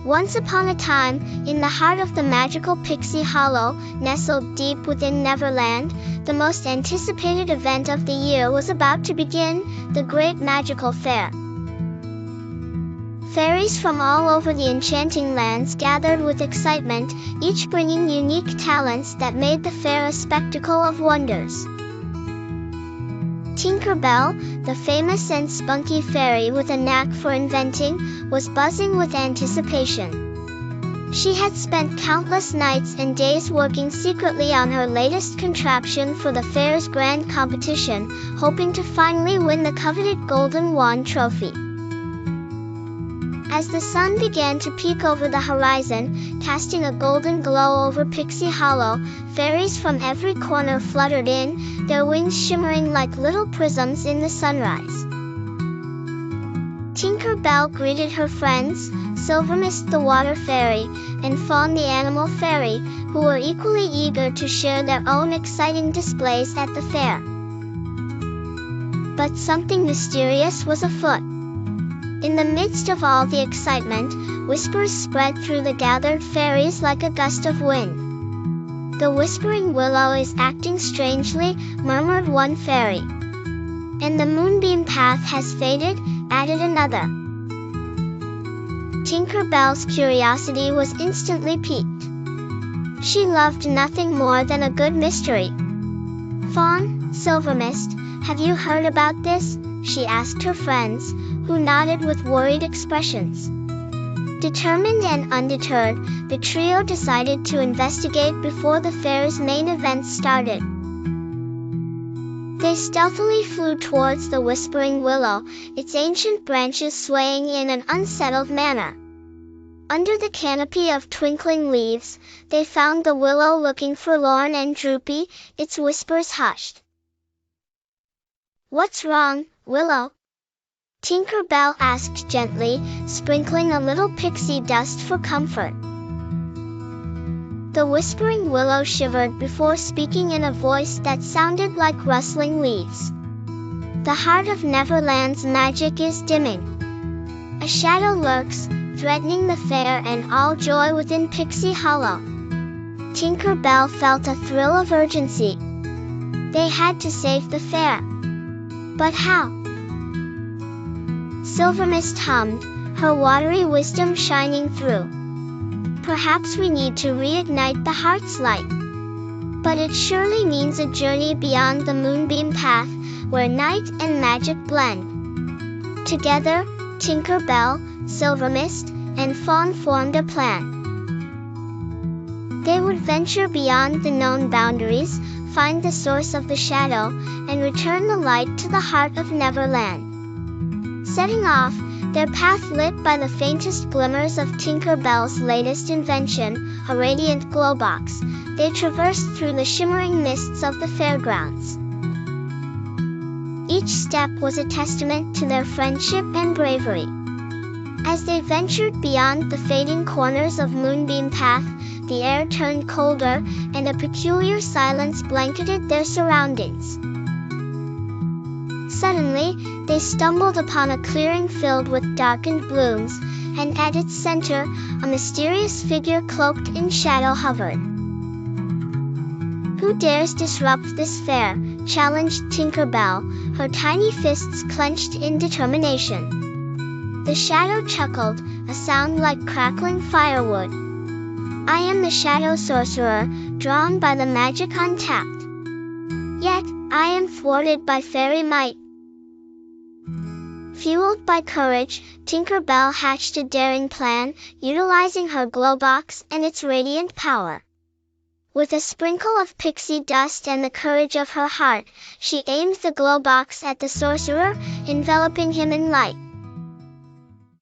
Once upon a time, in the heart of the magical Pixie Hollow, nestled deep within Neverland, the most anticipated event of the year was about to begin, the Great Magical Fair. Fairies from all over the enchanting lands gathered with excitement, each bringing unique talents that made the fair a spectacle of wonders. Tinker Bell, the famous and spunky fairy with a knack for inventing, was buzzing with anticipation. She had spent countless nights and days working secretly on her latest contraption for the fair's grand competition, hoping to finally win the coveted Golden Wand trophy. As the sun began to peek over the horizon, casting a golden glow over Pixie Hollow, fairies from every corner fluttered in, their wings shimmering like little prisms in the sunrise. Tinker Bell greeted her friends, Silvermist the water fairy, and Fawn the animal fairy, who were equally eager to share their own exciting displays at the fair. But something mysterious was afoot. In the midst of all the excitement, whispers spread through the gathered fairies like a gust of wind. "The Whispering Willow is acting strangely," murmured one fairy. "And the Moonbeam Path has faded," added another. Tinker Bell's curiosity was instantly piqued. She loved nothing more than a good mystery. "Fawn, Silvermist, have you heard about this?" she asked her friends, who nodded with worried expressions. Determined and undeterred, the trio decided to investigate before the fair's main event started. They stealthily flew towards the Whispering Willow, its ancient branches swaying in an unsettled manner. Under the canopy of twinkling leaves, they found the willow looking forlorn and droopy, its whispers hushed. "What's wrong, Willow?" Tinker Bell asked gently, sprinkling a little pixie dust for comfort. The Whispering Willow shivered before speaking in a voice that sounded like rustling leaves. "The Heart of Neverland's magic is dimming. A shadow lurks, threatening the fair and all joy within Pixie Hollow." Tinker Bell felt a thrill of urgency. They had to save the fair. But how? Silvermist hummed, her watery wisdom shining through. "Perhaps we need to reignite the heart's light. But it surely means a journey beyond the Moonbeam Path, where night and magic blend." Together, Tinker Bell, Silvermist, and Fawn formed a plan. They would venture beyond the known boundaries, find the source of the shadow, and return the light to the Heart of Neverland. Setting off, their path lit by the faintest glimmers of Tinker Bell's latest invention, a radiant glowbox, they traversed through the shimmering mists of the fairgrounds. Each step was a testament to their friendship and bravery. As they ventured beyond the fading corners of Moonbeam Path, the air turned colder, and a peculiar silence blanketed their surroundings. Suddenly, they stumbled upon a clearing filled with darkened blooms, and at its center, a mysterious figure cloaked in shadow hovered. "Who dares disrupt this fair?" challenged Tinker Bell, her tiny fists clenched in determination. The shadow chuckled, a sound like crackling firewood. "I am the Shadow Sorcerer, drawn by the magic untapped. Yet, I am thwarted by fairy might." Fueled by courage, Tinker Bell hatched a daring plan, utilizing her glowbox and its radiant power. With a sprinkle of pixie dust and the courage of her heart, she aimed the glowbox at the sorcerer, enveloping him in light.